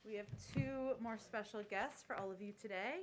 We have two more special guests for all of you today.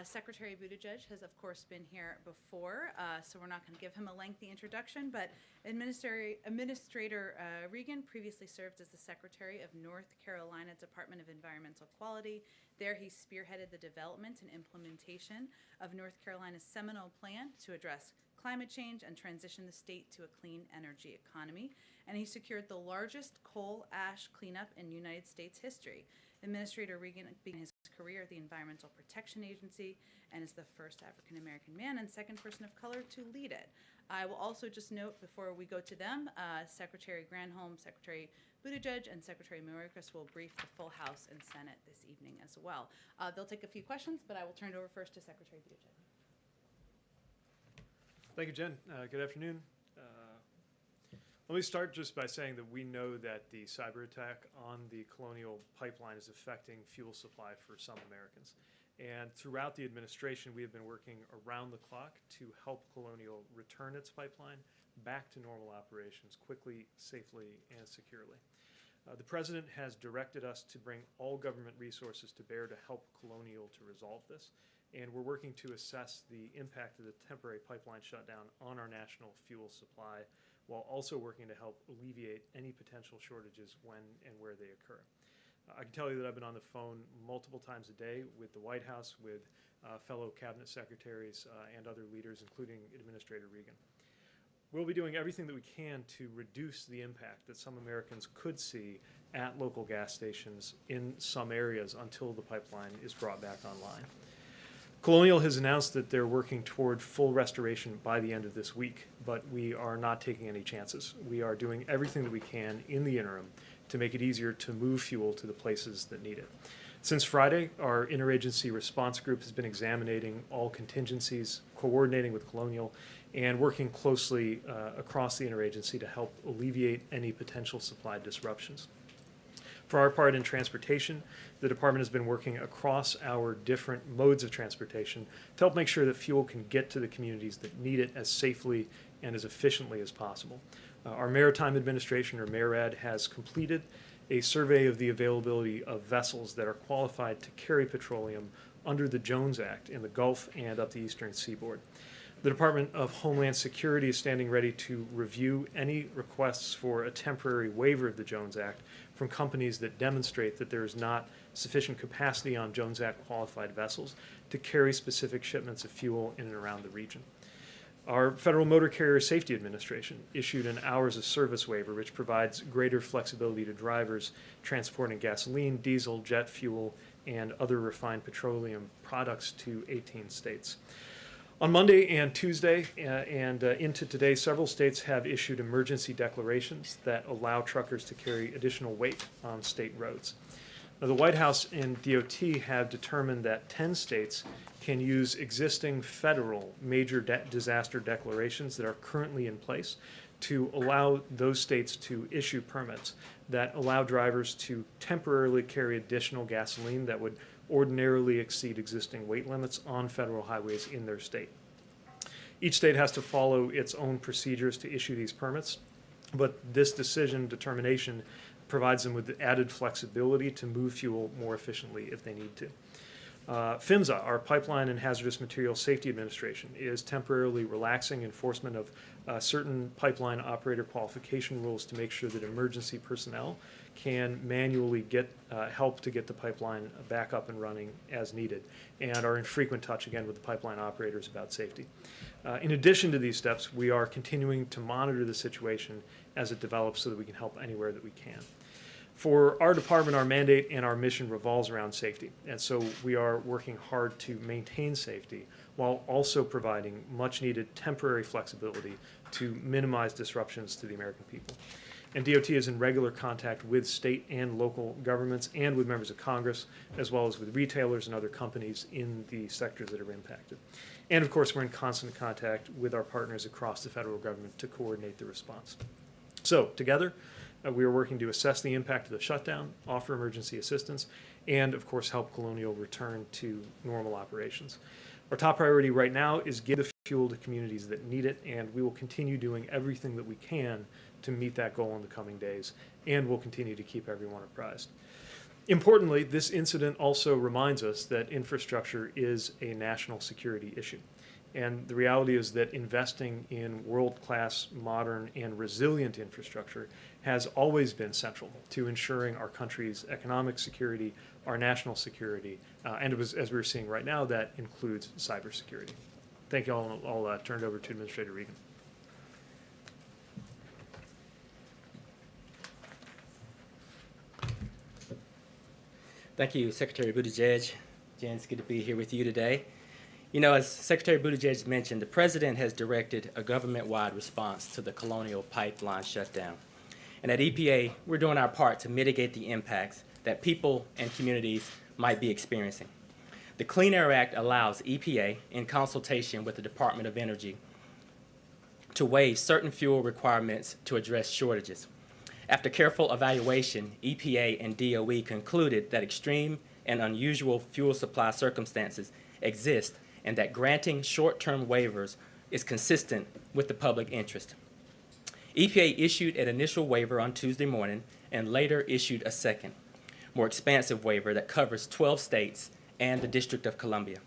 Secretary Buttigieg has, of course, been here before, so we're not going to give him a lengthy introduction, but Administrator Regan previously served as the Secretary of North Carolina Department of Environmental Quality. There he spearheaded the development and implementation of North Carolina's seminal plan to address climate change and transition the state to a clean energy economy. And he secured the largest coal ash cleanup in United States history. Administrator Regan began his career at the Environmental Protection Agency and is the first African-American man and second person of color to lead it. I will also just note before we go to them, Secretary Granholm, Secretary Buttigieg, and Secretary Mayorkas will brief the full House and Senate this evening as well. They'll take a few questions, but I will turn it over first to Secretary Buttigieg. Thank you, Jen. Good afternoon. Let me start just by saying that we know that the cyber attack on the Colonial pipeline is affecting fuel supply for some Americans. And throughout the administration, we have been working around the clock to help Colonial return its pipeline back to normal operations quickly, safely, and securely. The President has directed us to bring all government resources to bear to help Colonial to resolve this. And we're working to assess the impact of the temporary pipeline shutdown on our national fuel supply, while also working to help alleviate any potential shortages when and where they occur. I can tell you that I've been on the phone multiple times a day with the White House, with fellow cabinet secretaries and other leaders, including Administrator Regan. We'll be doing everything that we can to reduce the impact that some Americans could see at local gas stations in some areas until the pipeline is brought back online. Colonial has announced that they're working toward full restoration by the end of this week, but we are not taking any chances. We are doing everything that we can in the interim to make it easier to move fuel to the places that need it. Since Friday, our interagency response group has been examining all contingencies, coordinating with Colonial, and working closely across the interagency to help alleviate any potential supply disruptions. For our part in transportation, the department has been working across our different modes of transportation to help make sure that fuel can get to the communities that need it as safely and as efficiently as possible. Our Maritime Administration, or MARAD, has completed a survey of the availability of vessels that are qualified to carry petroleum under the Jones Act in the Gulf and up the eastern seaboard. The Department of Homeland Security is standing ready to review any requests for a temporary waiver of the Jones Act from companies that demonstrate that there is not sufficient capacity on Jones Act qualified vessels to carry specific shipments of fuel in and around the region. Our Federal Motor Carrier Safety Administration issued an hours of service waiver, which provides greater flexibility to drivers transporting gasoline, diesel, jet fuel, and other refined petroleum products to 18 states. On Monday and Tuesday and into today, several states have issued emergency declarations that allow truckers to carry additional weight on state roads. Now, the White House and DOT have determined that 10 states can use existing federal major disaster declarations that are currently in place to allow those states to issue permits that allow drivers to temporarily carry additional gasoline that would ordinarily exceed existing weight limits on federal highways in their state. Each state has to follow its own procedures to issue these permits, but this determination provides them with added flexibility to move fuel more efficiently if they need to. PHMSA, our Pipeline and Hazardous Materials Safety Administration, is temporarily relaxing enforcement of certain pipeline operator qualification rules to make sure that emergency personnel can manually get help to get the pipeline back up and running as needed, and are in frequent touch again with the pipeline operators about safety. In addition to these steps, we are continuing to monitor the situation as it develops so that we can help anywhere that we can. For our department, our mandate and our mission revolves around safety, and so we are working hard to maintain safety while also providing much needed temporary flexibility to minimize disruptions to the American people. And DOT is in regular contact with state and local governments and with members of Congress, as well as with retailers and other companies in the sectors that are impacted. And of course, we're in constant contact with our partners across the federal government to coordinate the response. So together, we are working to assess the impact of the shutdown, offer emergency assistance, and of course help Colonial return to normal operations. Our top priority right now is get the fuel to communities that need it, and we will continue doing everything that we can to meet that goal in the coming days, and we'll continue to keep everyone apprised. Importantly, this incident also reminds us that infrastructure is a national security issue. And the reality is that investing in world-class, modern, and resilient infrastructure has always been central to ensuring our country's economic security, our national security, and it was, as we were seeing right now, that includes cybersecurity. Thank you all, and I'll turn it over to Administrator Regan. Thank you, Secretary Buttigieg. Jen, it's good to be here with you today. You know, as Secretary Buttigieg mentioned, the President has directed a government-wide response to the Colonial pipeline shutdown. And at EPA, we're doing our part to mitigate the impacts that people and communities might be experiencing. The Clean Air Act allows EPA, in consultation with the Department of Energy, to waive certain fuel requirements to address shortages. After careful evaluation, EPA and DOE concluded that extreme and unusual fuel supply circumstances exist and that granting short-term waivers is consistent with the public interest. EPA issued an initial waiver on Tuesday morning and later issued a second, more expansive waiver that covers 12 states and the District of Columbia.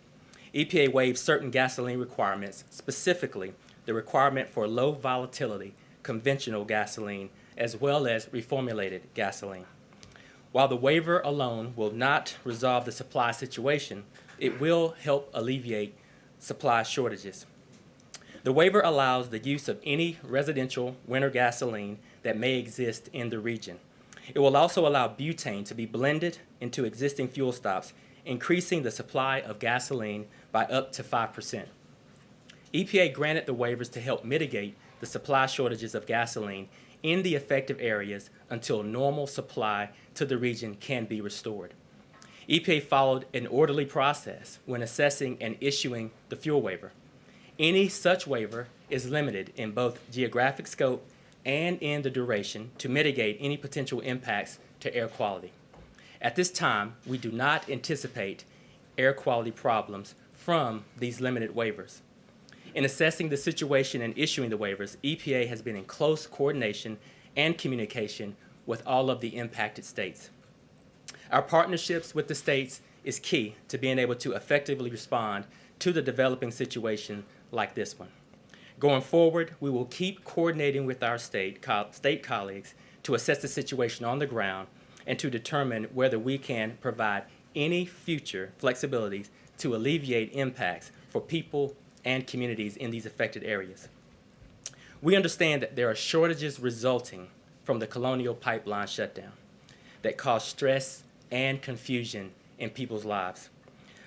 EPA waived certain gasoline requirements, specifically the requirement for low volatility conventional gasoline as well as reformulated gasoline. While the waiver alone will not resolve the supply situation, it will help alleviate supply shortages. The waiver allows the use of any residential winter gasoline that may exist in the region. It will also allow butane to be blended into existing fuel stops, increasing the supply of gasoline by up to 5%. EPA granted the waivers to help mitigate the supply shortages of gasoline in the affected areas until normal supply to the region can be restored. EPA followed an orderly process when assessing and issuing the fuel waiver. Any such waiver is limited in both geographic scope and in the duration to mitigate any potential impacts to air quality. At this time, we do not anticipate air quality problems from these limited waivers. In assessing the situation and issuing the waivers, EPA has been in close coordination and communication with all of the impacted states. Our partnerships with the states is key to being able to effectively respond to the developing situation like this one. Going forward, we will keep coordinating with our state colleagues to assess the situation on the ground and to determine whether we can provide any future flexibilities to alleviate impacts for people and communities in these affected areas. We understand that there are shortages resulting from the Colonial pipeline shutdown that cause stress and confusion in people's lives.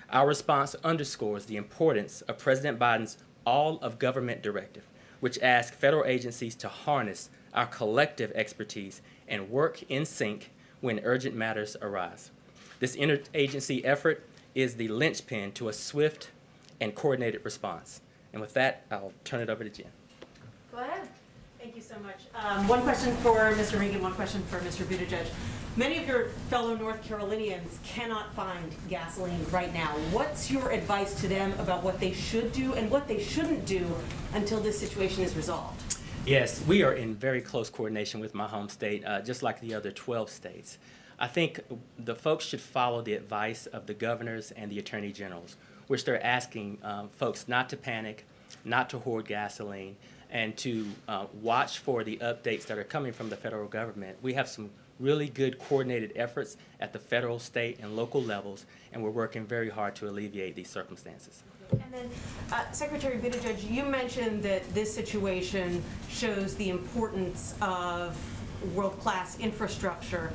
Our response underscores the importance of President Biden's all-of-government directive, which asks federal agencies to harness our collective expertise and work in sync when urgent matters arise. This interagency effort is the linchpin to a swift and coordinated response. And with that, I'll turn it over to Jen. Go ahead. Thank you so much. One question for Mr. Regan, one question for Mr. Buttigieg. Many of your fellow North Carolinians cannot find gasoline right now. What's your advice to them about what they should do and what they shouldn't do until this situation is resolved? Yes, we are in very close coordination with my home state, just like the other 12 states. I think the folks should follow the advice of the governors and the attorney generals, which they're asking folks not to panic, not to hoard gasoline, and to watch for the updates that are coming from the federal government. We have some really good coordinated efforts at the federal, state, and local levels, and we're working very hard to alleviate these circumstances. And then, Secretary Buttigieg, you mentioned that this situation shows the importance of world-class infrastructure.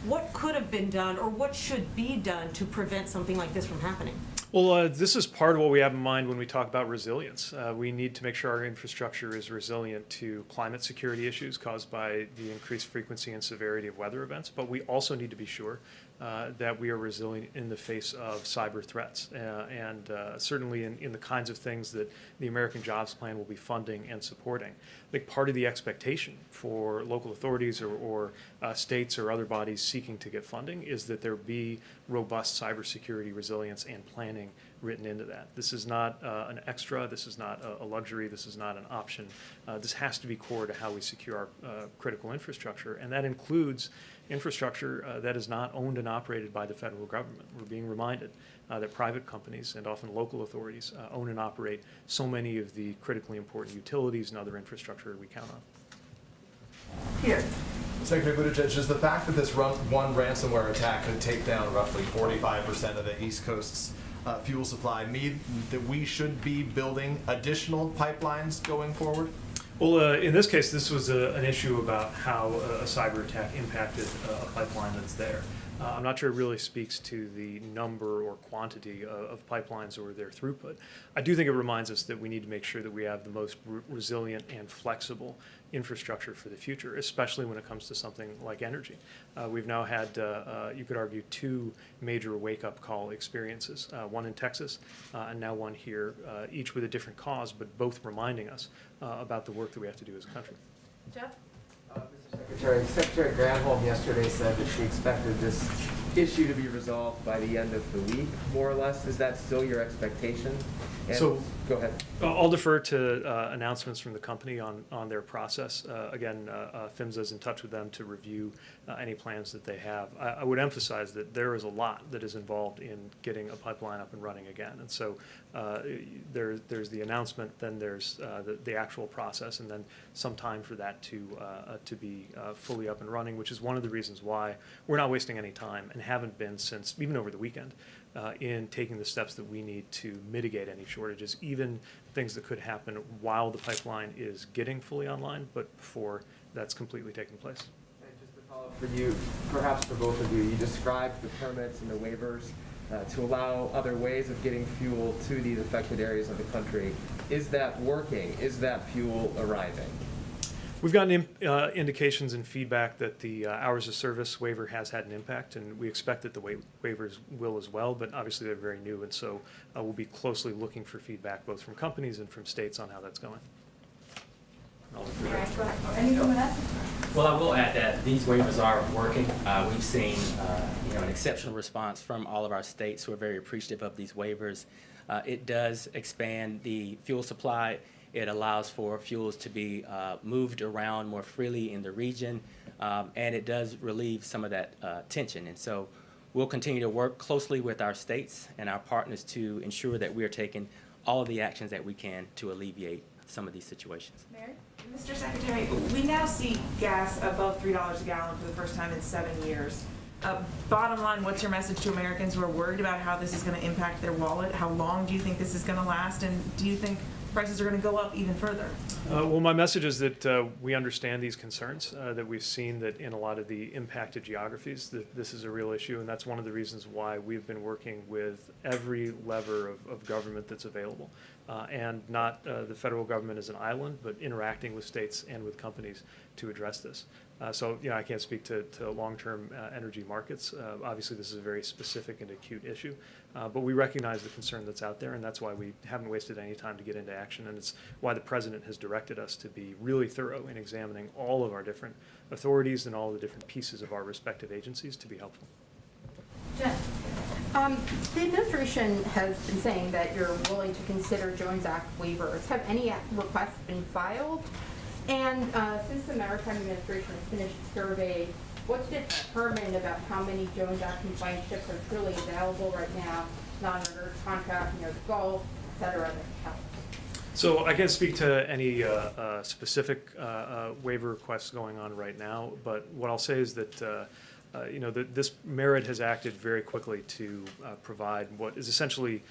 What could have been done or what should be done to prevent something like this from happening? Well, this is part of what we have in mind when we talk about resilience. We need to make sure our infrastructure is resilient to climate security issues caused by the increased frequency and severity of weather events, but we also need to be sure that we are resilient in the face of cyber threats, and certainly in the kinds of things that the American Jobs Plan will be funding and supporting. I think part of the expectation for local authorities or states or other bodies seeking to get funding is that there be robust cybersecurity resilience and planning written into that. This is not an extra, this is not a luxury, this is not an option. This has to be core to how we secure our critical infrastructure, and that includes infrastructure that is not owned and operated by the federal government. We're being reminded that private companies and often local authorities own and operate so many of the critically important utilities and other infrastructure we count on. Here. Secretary Buttigieg, does the fact that this one ransomware attack could take down roughly 45% of the East Coast's fuel supply mean that we should be building additional pipelines going forward? Well, in this case, this was an issue about how a cyber attack impacted a pipeline that's there. I'm not sure it really speaks to the number or quantity of pipelines or their throughput. I do think it reminds us that we need to make sure that we have the most resilient and flexible infrastructure for the future, especially when it comes to something like energy. We've now had, you could argue, 2 major wake-up call experiences, one in Texas and now one here, each with a different cause, but both reminding us about the work that we have to do as a country. Jeff? Mr. Secretary Granholm yesterday said that she expected this issue to be resolved by the end of the week, more or less. Is that still your expectation? And So, go ahead. I'll defer to announcements from the company on their process. Again, PHMSA is in touch with them to review any plans that they have. I would emphasize that there is a lot that is involved in getting a pipeline up and running again. And so there's the announcement, then there's the actual process, and then some time for that to be fully up and running, which is one of the reasons why we're not wasting any time and haven't been since even over the weekend in taking the steps that we need to mitigate any shortages, even things that could happen while the pipeline is getting fully online, but before that's completely taken place. And just to follow up for you, perhaps for both of you, you described the permits and the waivers to allow other ways of getting fuel to these affected areas of the country. Is that working? Is that fuel arriving? We've gotten indications and feedback that the hours of service waiver has had an impact, and we expect that the waivers will as well, but obviously they're very new, and so we'll be closely looking for feedback both from companies and from states on how that's going. Well, I will add that these waivers are working. We've seen an exceptional response from all of our states who are very appreciative of these waivers. It does expand the fuel supply. It allows for fuels to be moved around more freely in the region, and it does relieve some of that tension. And so we'll continue to work closely with our states and our partners to ensure that we are taking all of the actions that we can to alleviate some of these situations. Mary? Mr. Secretary, we now see gas above $3 a gallon for the first time in 7 years. Bottom line, what's your message to Americans who are worried about how this is going to impact their wallet? How long do you think this is going to last? And do you think prices are going to go up even further? Well, my message is that we understand these concerns, that we've seen that in a lot of the impacted geographies that this is a real issue, and that's one of the reasons why we've been working with every lever of government that's available, and not the federal government as an island, but interacting with states and with companies to address this. So, I can't speak to long-term energy markets. Obviously, this is a very specific and acute issue, but we recognize the concern that's out there, and that's why we haven't wasted any time to get into action, and it's why the President has directed us to be really thorough in examining all of our different authorities and all the different pieces of our respective agencies to be helpful. Jen? The administration has been saying that you're willing to consider Jones Act waivers. Have any requests been filed? And since the Maritime Administration has finished its survey, what's determined about how many Jones Act compliant ships are truly available right now, not under contract near the Gulf, et cetera, that help? So I can't speak to any specific waiver requests going on right now, but what I'll say is that this merit has acted very quickly to provide what is essentially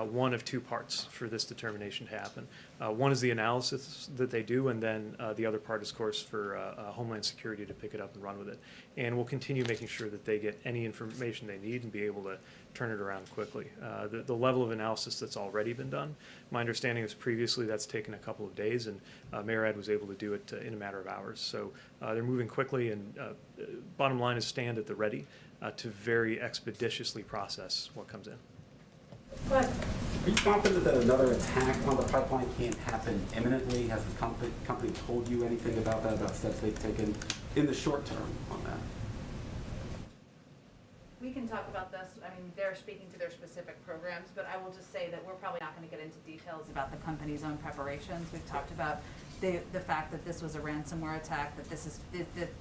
one of 2 parts for this determination to happen. One is the analysis that they do, and then the other part is, of course, for Homeland Security to pick it up and run with it. And we'll continue making sure that they get any information they need and be able to turn it around quickly. The level of analysis that's already been done, my understanding is previously that's taken a couple of days, and MARAD was able to do it in a matter of hours. So they're moving quickly, and bottom line is stand at the ready to very expeditiously process what comes in. Are you confident that another attack on the pipeline can't happen imminently? Has the company told you anything about that, about steps they've taken in the short term on that? We can talk about this. I mean, they're speaking to their specific programs, but I will just say that we're probably not going to get into details about the company's own preparations. We've talked about the fact that this was a ransomware attack, that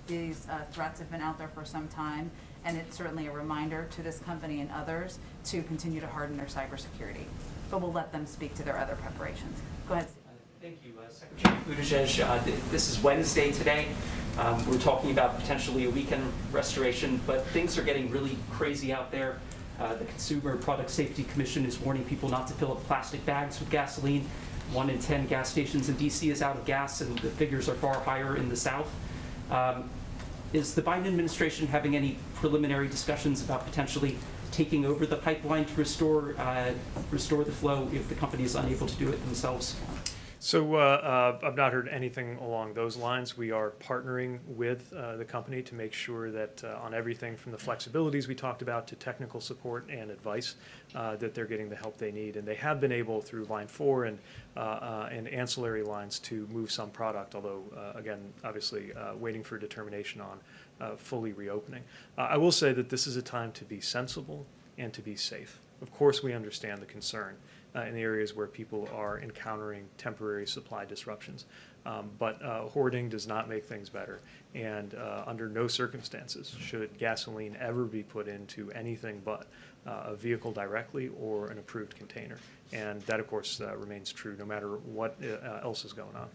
these threats have been out there for some time, and it's certainly a reminder to this company and others to continue to harden their cybersecurity. But we'll let them speak to their other preparations. Go ahead, Steve. Thank you, Secretary Buttigieg. This is Wednesday today. We're talking about potentially a weekend restoration, but things are getting really crazy out there. The Consumer Product Safety Commission is warning people not to fill up plastic bags with gasoline. 1 in 10 gas stations in DC is out of gas, and the figures are far higher in the South. Is the Biden administration having any preliminary discussions about potentially taking over the pipeline to restore the flow if the company is unable to do it themselves? So I've not heard anything along those lines. We are partnering with the company to make sure that on everything from the flexibilities we talked about to technical support and advice, that they're getting the help they need. And they have been able through line 4 and ancillary lines to move some product, although again, obviously waiting for determination on fully reopening. I will say that this is a time to be sensible and to be safe. Of course, we understand the concern in the areas where people are encountering temporary supply disruptions. But hoarding does not make things better. And under no circumstances should gasoline ever be put into anything but a vehicle directly or an approved container. And that, of course, remains true no matter what else is going on.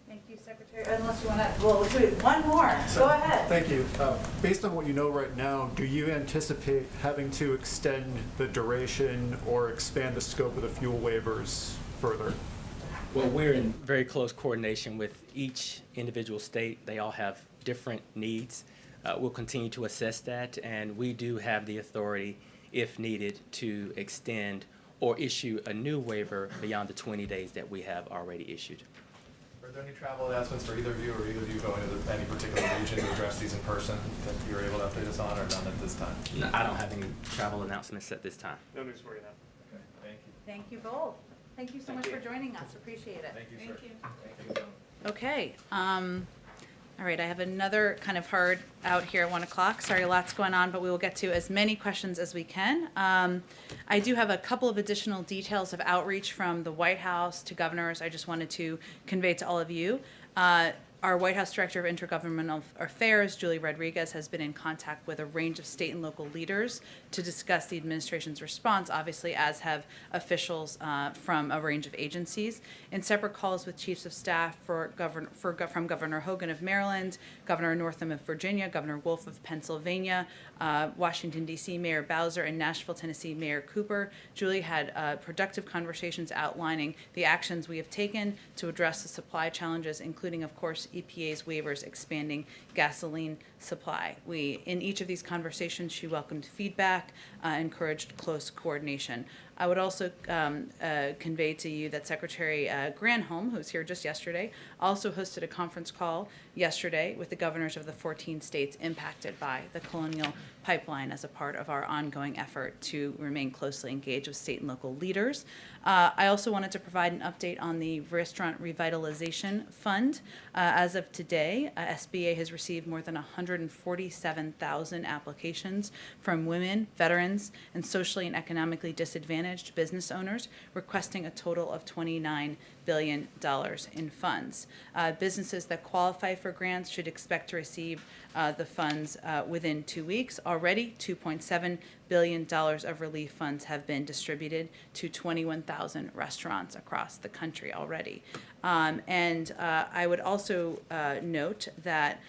Thank you, Secretary. Unless you want to, well, let's do one more. Go ahead. Thank you. Based on what you know right now, do you anticipate having to extend the duration or expand the scope of the fuel waivers further? Well, we're in very close coordination with each individual state. They all have different needs. We'll continue to assess that, and we do have the authority, if needed, to extend or issue a new waiver beyond the 20 days that we have already issued. Are there any travel announcements for either of you, or either of you going to any particular region to address these in person that you're able to update us on, or none at this time? No, I don't have any travel announcements at this time. No news for you now. Okay, thank you. Thank you both. Thank you so much for joining us. Appreciate it. Thank you, sir. Thank you. Okay. All right, I have another kind of hard out here at 1 o'clock. Sorry, lots going on, but we will get to as many questions as we can. I do have a couple of additional details of outreach from the White House to governors I just wanted to convey to all of you. Our White House Director of Intergovernmental Affairs, Julie Rodriguez, has been in contact with a range of state and local leaders to discuss the administration's response, obviously, as have officials from a range of agencies. In separate calls with chiefs of staff from Governor Hogan of Maryland, Governor Northam of Virginia, Governor Wolf of Pennsylvania, Washington, D.C. Mayor Bowser, and Nashville, Tennessee Mayor Cooper, Julie had productive conversations outlining the actions we have taken to address the supply challenges, including, of course, EPA's waivers expanding gasoline supply. In each of these conversations, she welcomed feedback, encouraged close coordination. I would also convey to you that Secretary Granholm, who was here just yesterday, also hosted a conference call yesterday with the governors of the 14 states impacted by the Colonial pipeline as a part of our ongoing effort to remain closely engaged with state and local leaders. I also wanted to provide an update on the Restaurant Revitalization Fund. As of today, SBA has received more than 147,000 applications from women, veterans, and socially and economically disadvantaged business owners requesting a total of $29 billion in funds. Businesses that qualify for grants should expect to receive the funds within 2 weeks. Already, $2.7 billion of relief funds have been distributed to 21,000 restaurants across the country already. I would also note that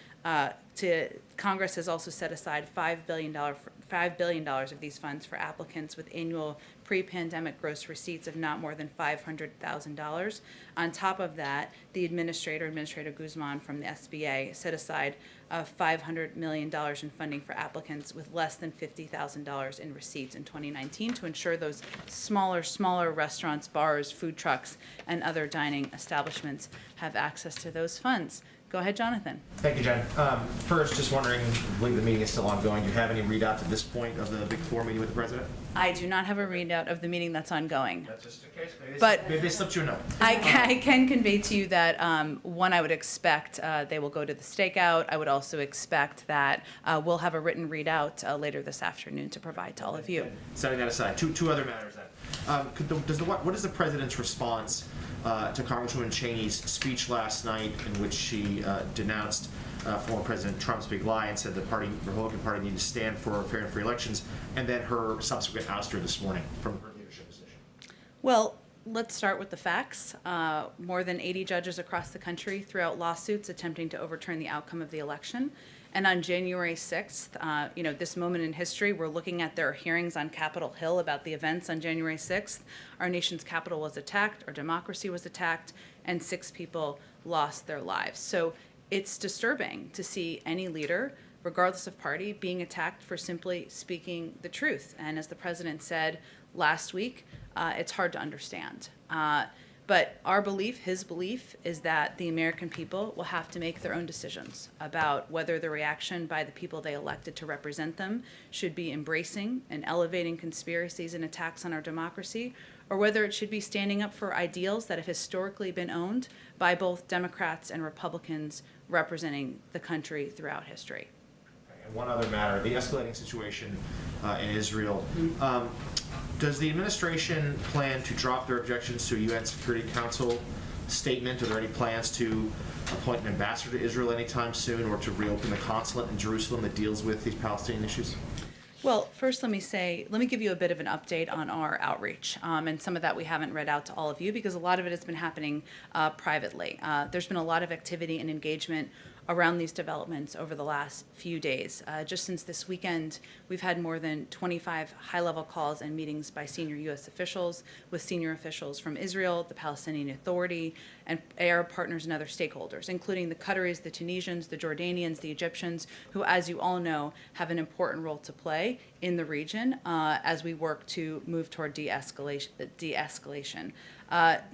Congress has also set aside $5 billion of these funds for applicants with annual pre-pandemic gross receipts of not more than $500,000. On top of that, the Administrator Guzman from the SBA set aside $500 million in funding for applicants with less than $50,000 in receipts in 2019 to ensure those smaller restaurants, bars, food trucks, and other dining establishments have access to those funds. Go ahead, Jonathan. Thank you, Jen. First, just wondering, I believe the meeting is still ongoing. Do you have any readouts at this point of the Big Four meeting with the president? I do not have a readout of the meeting that's ongoing. That's just the case. But- Maybe they slipped you a note. I can convey to you that, one, I would expect they will go to the stakeout. I would also expect that we'll have a written readout later this afternoon to provide to all of you. Setting that aside, two other matters then. What is the president's response to Congresswoman Cheney's speech last night in which she denounced former President Trump's big lie and said the Republican Party needed to stand for fair and free elections, and then her subsequent ouster this morning from her leadership position? Well, let's start with the facts. More than 80 judges across the country threw out lawsuits attempting to overturn the outcome of the election. And on January 6th, this moment in history, we're looking at their hearings on Capitol Hill about the events on January 6th. Our nation's capital was attacked, our democracy was attacked, and 6 people lost their lives. So it's disturbing to see any leader, regardless of party, being attacked for simply speaking the truth. And as the president said last week, it's hard to understand. But our belief, his belief, is that the American people will have to make their own decisions about whether the reaction by the people they elected to represent them should be embracing and elevating conspiracies and attacks on our democracy, or whether it should be standing up for ideals that have historically been owned by both Democrats and Republicans representing the country throughout history. And one other matter, the escalating situation in Israel. Does the administration plan to drop their objections to a UN Security Council statement? Are there any plans to appoint an ambassador to Israel anytime soon, or to reopen the consulate in Jerusalem that deals with these Palestinian issues? Well, first let me give you a bit of an update on our outreach. And some of that we haven't read out to all of you because a lot of it has been happening privately. There's been a lot of activity and engagement around these developments over the last few days. Just since this weekend, we've had more than 25 high-level calls and meetings by senior U.S. officials with senior officials from Israel, the Palestinian Authority, and Arab partners and other stakeholders, including the Qataris, the Tunisians, the Jordanians, the Egyptians, who, as you all know, have an important role to play in the region as we work to move toward de-escalation.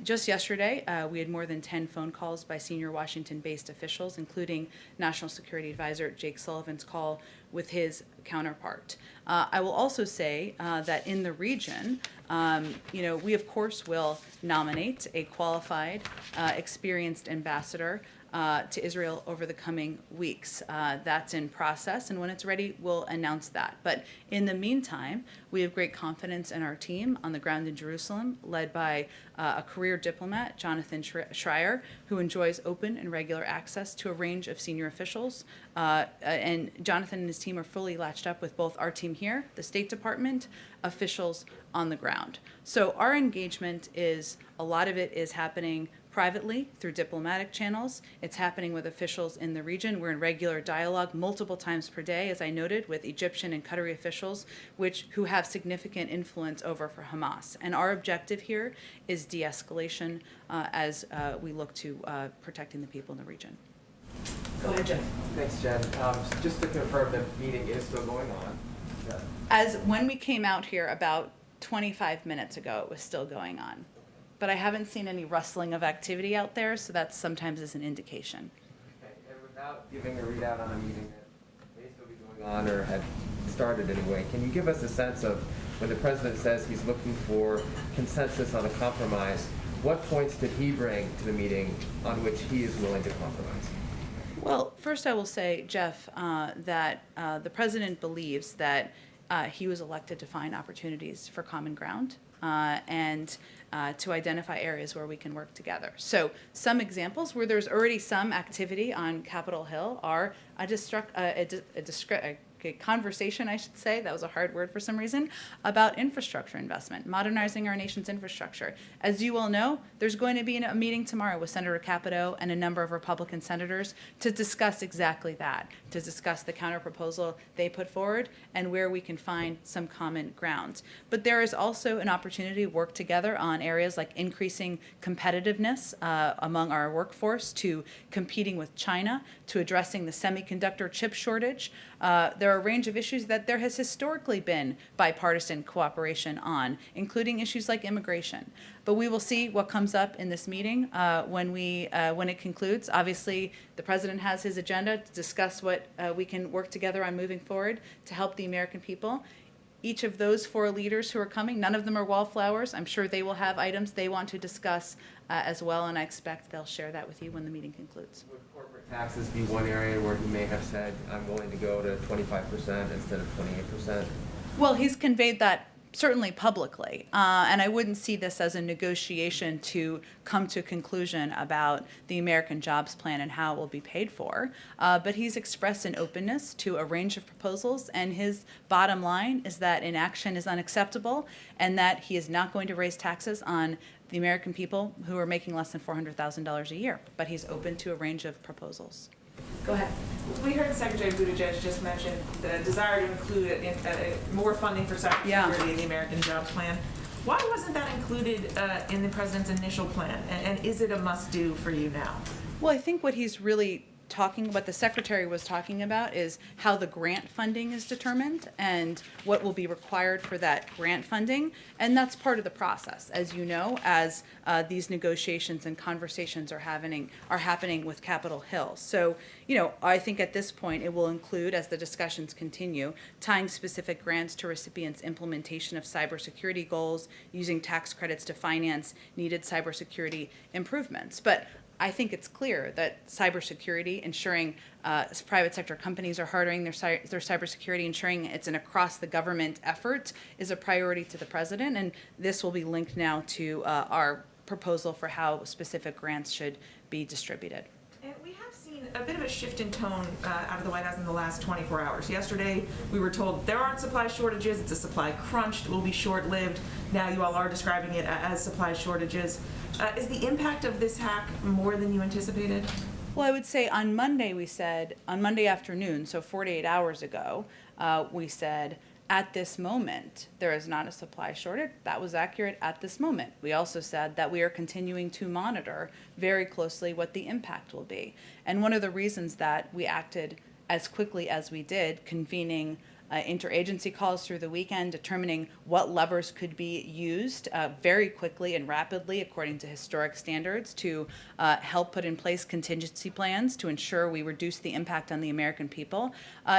Just yesterday, we had more than 10 phone calls by senior Washington-based officials, including National Security Advisor Jake Sullivan's call with his counterpart. I will also say that in the region, we of course will nominate a qualified, experienced ambassador to Israel over the coming weeks. That's in process, and when it's ready, we'll announce that. But in the meantime, we have great confidence in our team on the ground in Jerusalem, led by a career diplomat, Jonathan Schreier, who enjoys open and regular access to a range of senior officials. And Jonathan and his team are fully latched up with both our team here, the State Department, officials on the ground. So our engagement a lot of it is happening privately through diplomatic channels. It's happening with officials in the region. We're in regular dialogue multiple times per day, as I noted, with Egyptian and Qatari officials, who have significant influence over for Hamas. And our objective here is de-escalation as we look to protecting the people in the region. Go ahead, Jen. Thanks, Jen. Just to confirm, the meeting is still going on. As when we came out here about 25 minutes ago, it was still going on. But I haven't seen any rustling of activity out there, so that sometimes is an indication. Okay. And without giving a readout on a meeting that may still be going on or had started anyway, can you give us a sense of when the president says he's looking for consensus on a compromise, what points did he bring to the meeting on which he is willing to compromise? Well, first I will say, Jeff, that the president believes that he was elected to find opportunities for common ground and to identify areas where we can work together. So some examples where there's already some activity on Capitol Hill are a conversation, I should say, that was a hard word for some reason, about infrastructure investment, modernizing our nation's infrastructure. As you all know, there's going to be a meeting tomorrow with Senator Capito and a number of Republican senators to discuss exactly that, to discuss the counterproposal they put forward and where we can find some common ground. But there is also an opportunity to work together on areas like increasing competitiveness among our workforce, to competing with China, to addressing the semiconductor chip shortage. There there are a range of issues that there has historically been bipartisan cooperation on, including issues like immigration. But we will see what comes up in this meeting when it concludes. Obviously, the president has his agenda to discuss what we can work together on moving forward to help the American people. Each of those 4 leaders who are coming, none of them are wallflowers. I'm sure they will have items they want to discuss as well, and I expect they'll share that with you when the meeting concludes. Would corporate taxes be one area where he may have said, I'm willing to go to 25% instead of 28%? Well, he's conveyed that certainly publicly, and I wouldn't see this as a negotiation to come to a conclusion about the American Jobs Plan and how it will be paid for. But he's expressed an openness to a range of proposals, and his bottom line is that inaction is unacceptable and that he is not going to raise taxes on the American people who are making less than $400,000 a year. But he's open to a range of proposals. Go ahead. We heard Secretary Buttigieg just mention the desire to include more funding for cybersecurity in the American Jobs Plan. Why wasn't that included in the president's initial plan? And is it a must-do for you now? Well, I think what what the secretary was talking about is how the grant funding is determined and what will be required for that grant funding. And that's part of the process, as you know, as these negotiations and conversations are happening with Capitol Hill. So, I think at this point it will include, as the discussions continue, tying specific grants to recipients' implementation of cybersecurity goals, using tax credits to finance needed cybersecurity improvements. But I think it's clear that cybersecurity, ensuring private sector companies are hardening their cybersecurity, ensuring it's an across-the-government effort, is a priority to the president, and this will be linked now to our proposal for how specific grants should be distributed. And we have seen a bit of a shift in tone out of the White House in the last 24 hours. Yesterday, we were told there aren't supply shortages, it's a supply crunch, it will be short-lived. Now you all are describing it as supply shortages. Is the impact of this hack more than you anticipated? Well, I would say on Monday afternoon, so 48 hours ago, we said, at this moment, there is not a supply shortage. That was accurate at this moment. We also said that we are continuing to monitor very closely what the impact will be. And one of the reasons that we acted as quickly as we did, convening interagency calls through the weekend, determining what levers could be used very quickly and rapidly according to historic standards to help put in place contingency plans to ensure we reduce the impact on the American people,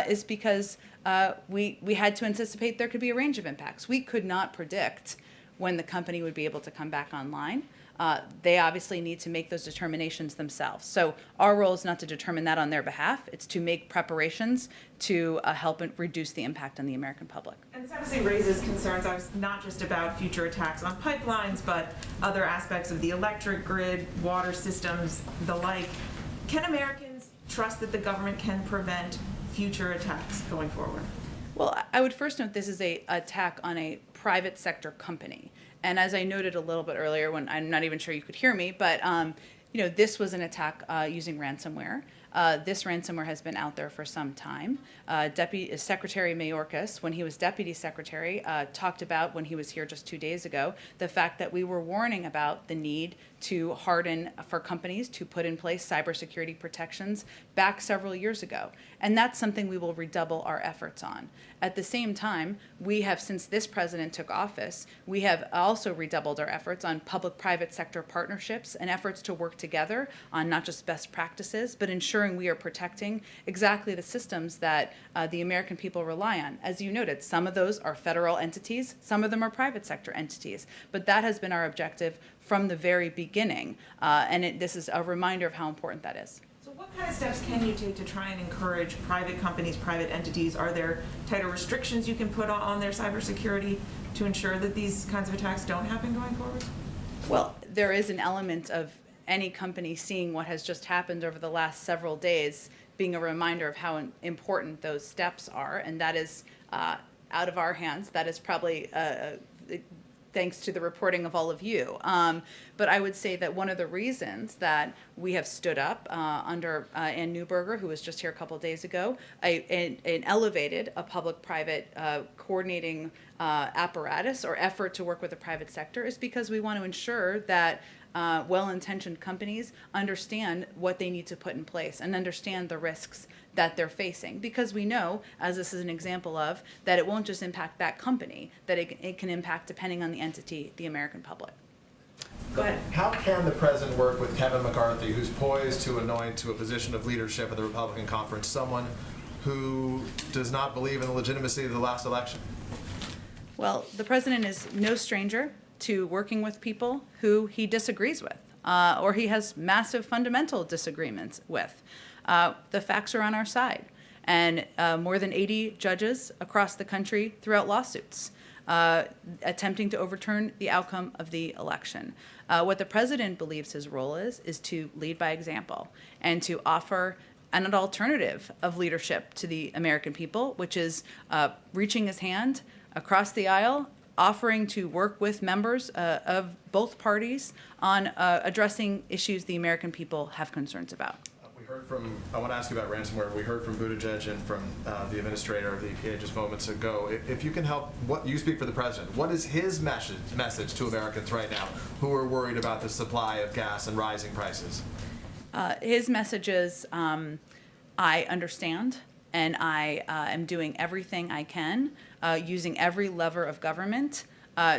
is because we had to anticipate there could be a range of impacts. We could not predict when the company would be able to come back online. They obviously need to make those determinations themselves. So our role is not to determine that on their behalf. It's to make preparations to help reduce the impact on the American public. And this obviously raises concerns not just about future attacks on pipelines, but other aspects of the electric grid, water systems, the like. Can Americans trust that the government can prevent future attacks going forward? Well, I would first note this is an attack on a private sector company. And as I noted a little bit earlier, when I'm not even sure you could hear me, but this was an attack using ransomware. This ransomware has been out there for some time. Deputy Secretary Mayorkas, when he was Deputy Secretary, talked about, when he was here just 2 days ago, the fact that we were warning about the need to harden for companies to put in place cybersecurity protections back several years ago. And that's something we will redouble our efforts on. At the same time, we have, since this president took office, we have also redoubled our efforts on public-private sector partnerships and efforts to work together on not just best practices, but ensuring we are protecting exactly the systems that the American people rely on. As you noted, some of those are federal entities, some of them are private sector entities, but that has been our objective from the very beginning, and this is a reminder of how important that is. So what kind of steps can you take to try and encourage private companies, private entities? Are there tighter restrictions you can put on their cybersecurity to ensure that these kinds of attacks don't happen going forward? Well, there is an element of any company seeing what has just happened over the last several days being a reminder of how important those steps are, and that is out of our hands. That is probably thanks to the reporting of all of you. But I would say that one of the reasons that we have stood up under Ann Neuberger, who was just here a couple of days ago, and elevated a public-private coordinating apparatus or effort to work with the private sector is because we want to ensure that well-intentioned companies understand what they need to put in place and understand the risks that they're facing, because we know, as this is an example of, that it won't just impact that company, that it can impact, depending on the entity, the American public. Go ahead. How can the president work with Kevin McCarthy, who's poised to anoint to a position of leadership at the Republican conference someone who does not believe in the legitimacy of the last election? Well, the president is no stranger to working with people who he disagrees with, or he has massive fundamental disagreements with. The facts are on our side, and more than 80 judges across the country throughout lawsuits attempting to overturn the outcome of the election. What the president believes his role is to lead by example and to offer an alternative of leadership to the American people, which is reaching his hand across the aisle, offering to work with members of both parties on addressing issues the American people have concerns about. I want to ask you about ransomware. We heard from Buttigieg and from the administrator of the EPA just moments ago. If you can help, you speak for the president. What is his message to Americans right now who are worried about the supply of gas and rising prices? His message is, I understand, and I am doing everything I can, using every lever of government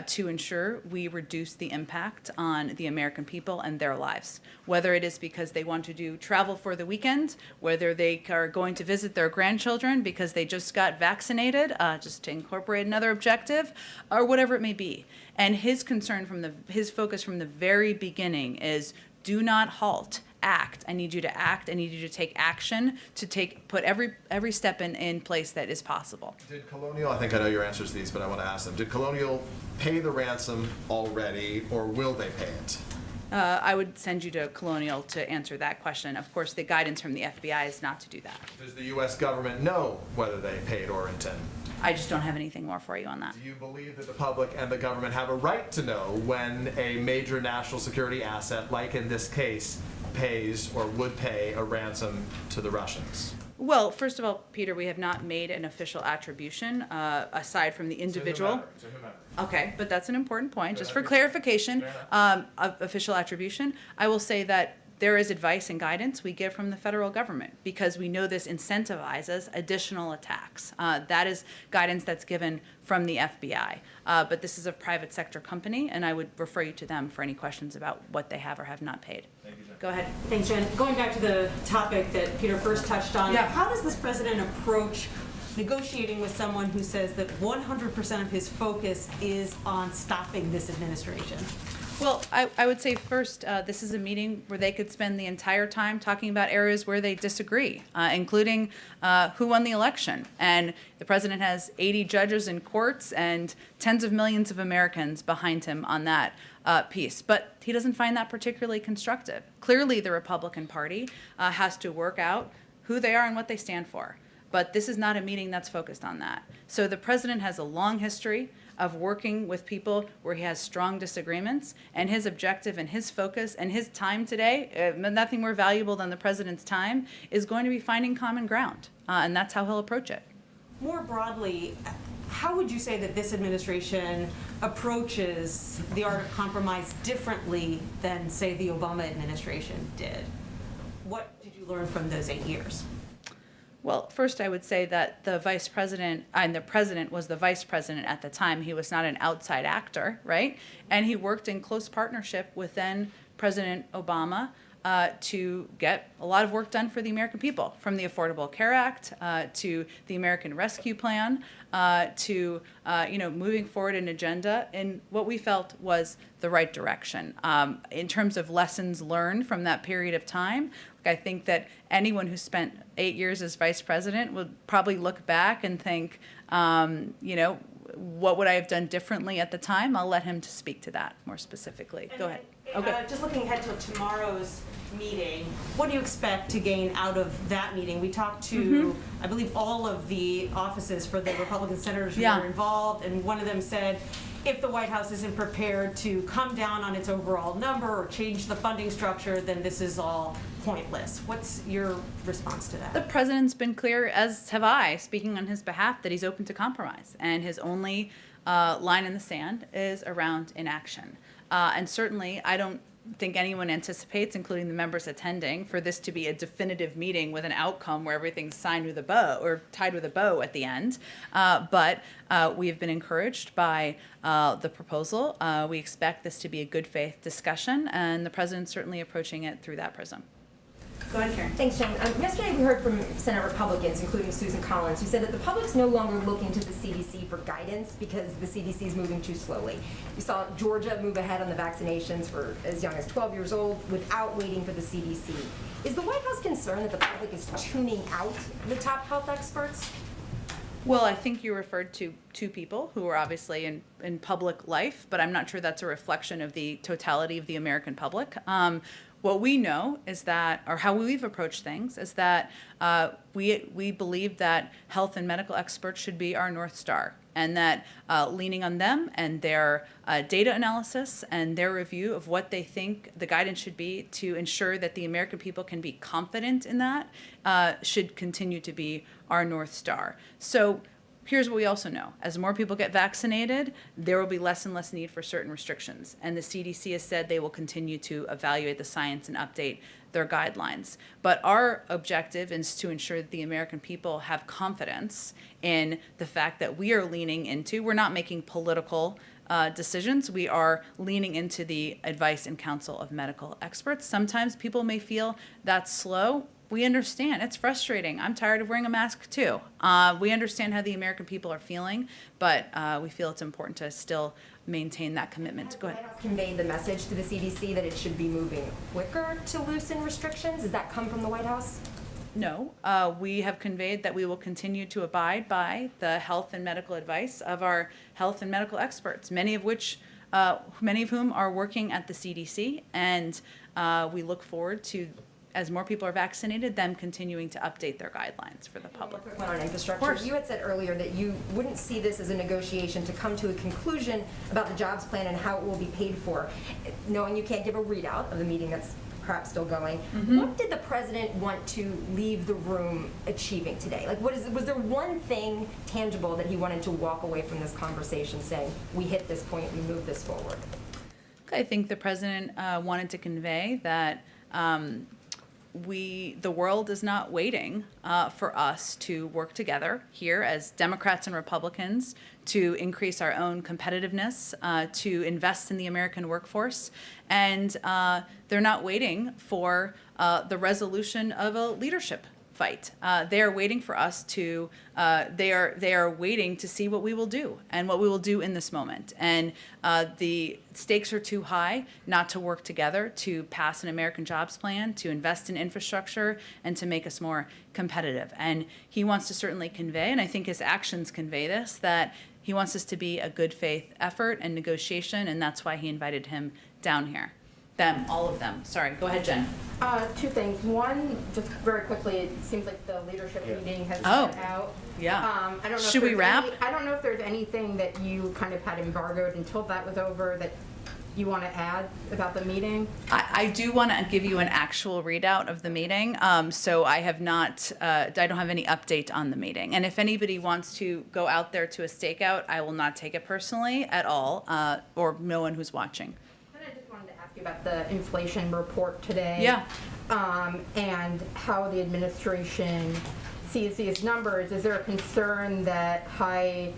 to ensure we reduce the impact on the American people and their lives. Whether it is because they want to do travel for the weekend, whether they are going to visit their grandchildren because they just got vaccinated, just to incorporate another objective, or whatever it may be. And his concern his focus from the very beginning is, do not halt. Act. I need you to act. I need you to take action to put every step in place that is possible. Did Colonial, I think I know your answers to these, but I want to ask them, did Colonial pay the ransom already, or will they pay it? I would send you to Colonial to answer that question. Of course, the guidance from the FBI is not to do that. Does the U.S. government know whether they paid or intend? I just don't have anything more for you on that. Do you believe that the public and the government have a right to know when a major national security asset, like in this case, pays or would pay a ransom to the Russians? Well, first of all, Peter, we have not made an official attribution aside from the individual. To whomever. Okay, but that's an important point. Just for clarification, official attribution, I will say that there is advice and guidance we give from the federal government because we know this incentivizes additional attacks. That is guidance that's given from the FBI. But this is a private sector company, and I would refer you to them for any questions about what they have or have not paid. Thank you, Jen. Go ahead. Thanks, Jen. Going back to the topic that Peter first touched on, Yeah. how does this president approach negotiating with someone who says that 100% of his focus is on stopping this administration? Well, I would say first, this is a meeting where they could spend the entire time talking about areas where they disagree, including who won the election. And the president has 80 judges in courts and tens of millions of Americans behind him on that piece. But he doesn't find that particularly constructive. Clearly, the Republican Party has to work out who they are and what they stand for. But this is not a meeting that's focused on that. So the president has a long history of working with people where he has strong disagreements, and his objective and his focus and his time today, nothing more valuable than the president's time, is going to be finding common ground, and that's how he'll approach it. More broadly, how would you say that this administration approaches the art of compromise differently than, say, the Obama administration did? What did you learn from those 8 years? Well, first I would say that the vice president, and the president was the vice president at the time. He was not an outside actor, right? And he worked in close partnership with then President Obama to get a lot of work done for the American people, from the Affordable Care Act to the American Rescue Plan to moving forward an agenda in what we felt was the right direction. In terms of lessons learned from that period of time, I think that anyone who spent 8 years as vice president would probably look back and think, what would I have done differently at the time? I'll let him to speak to that more specifically. Go ahead. Okay. Just looking ahead to tomorrow's meeting, what do you expect to gain out of that meeting? We talked to, I believe, all of the offices for the Republican senators who were involved, and one of them said, if the White House isn't prepared to come down on its overall number or change the funding structure, then this is all pointless. What's your response to that? The president's been clear, as have I, speaking on his behalf, that he's open to compromise. And his only line in the sand is around inaction. And certainly, I don't think anyone anticipates, including the members attending, for this to be a definitive meeting with an outcome where everything's signed with a bow or tied with a bow at the end. But we have been encouraged by the proposal. We expect this to be a good faith discussion, and the president's certainly approaching it through that prism. Go ahead, Karen. Thanks, Jen. Yesterday we heard from Senate Republicans, including Susan Collins, who said that the public's no longer looking to the CDC for guidance because the CDC is moving too slowly. We saw Georgia move ahead on the vaccinations for as young as 12 years old without waiting for the CDC. Is the White House concerned that the public is tuning out the top health experts? Well, I think you referred to two people who are obviously in public life, but I'm not sure that's a reflection of the totality of the American public. What we know is that, or how we've approached things, is that we believe that health and medical experts should be our North Star, and that leaning on them and their data analysis and their review of what they think the guidance should be to ensure that the American people can be confident in that should continue to be our North Star. So here's what we also know. As more people get vaccinated, there will be less and less need for certain restrictions. And the CDC has said they will continue to evaluate the science and update their guidelines. But our objective is to ensure that the American people have confidence in the fact that we are leaning into, we're not making political decisions. We are leaning into the advice and counsel of medical experts. Sometimes people may feel that's slow. We understand. It's frustrating. I'm tired of wearing a mask too. We understand how the American people are feeling, but we feel it's important to still maintain that commitment. Go ahead. Has the White House conveyed the message to the CDC that it should be moving quicker to loosen restrictions? Does that come from the White House? No, we have conveyed that we will continue to abide by the health and medical advice of our health and medical experts, many of whom are working at the CDC, and we look forward to, as more people are vaccinated, them continuing to update their guidelines for the public. Quick one on infrastructure. You had said earlier that you wouldn't see this as a negotiation to come to a conclusion about the jobs plan and how it will be paid for. Knowing you can't give a readout of the meeting that's perhaps still going, what did the president want to leave the room achieving today? Like, was there one thing tangible that he wanted to walk away from this conversation saying, we hit this point, we move this forward? I think the president wanted to convey that the world is not waiting for us to work together here as Democrats and Republicans to increase our own competitiveness, to invest in the American workforce, and they're not waiting for the resolution of a leadership fight. They are waiting for us to, they are waiting to see what we will do and what we will do in this moment. And the stakes are too high not to work together to pass an American jobs plan, to invest in infrastructure, and to make us more competitive. And he wants to certainly convey, and I think his actions convey this, that he wants this to be a good faith effort and negotiation, and that's why he invited him down here. Them, all of them. Sorry, go ahead, Jen. Two things. One, just very quickly, it seems like the leadership meeting has Oh. been out. Yeah. I don't know Should if we there's wrap? I don't know if there's anything that you kind of had embargoed until that was over that you want to add about the meeting. I do want to give you an actual readout of the meeting. So I have not, I don't have any update on the meeting. And if anybody wants to go out there to a stakeout, I will not take it personally at all, or no one who's watching. Then I just wanted to ask you about the inflation report today. Yeah. And how the administration sees these numbers. Is there a concern that high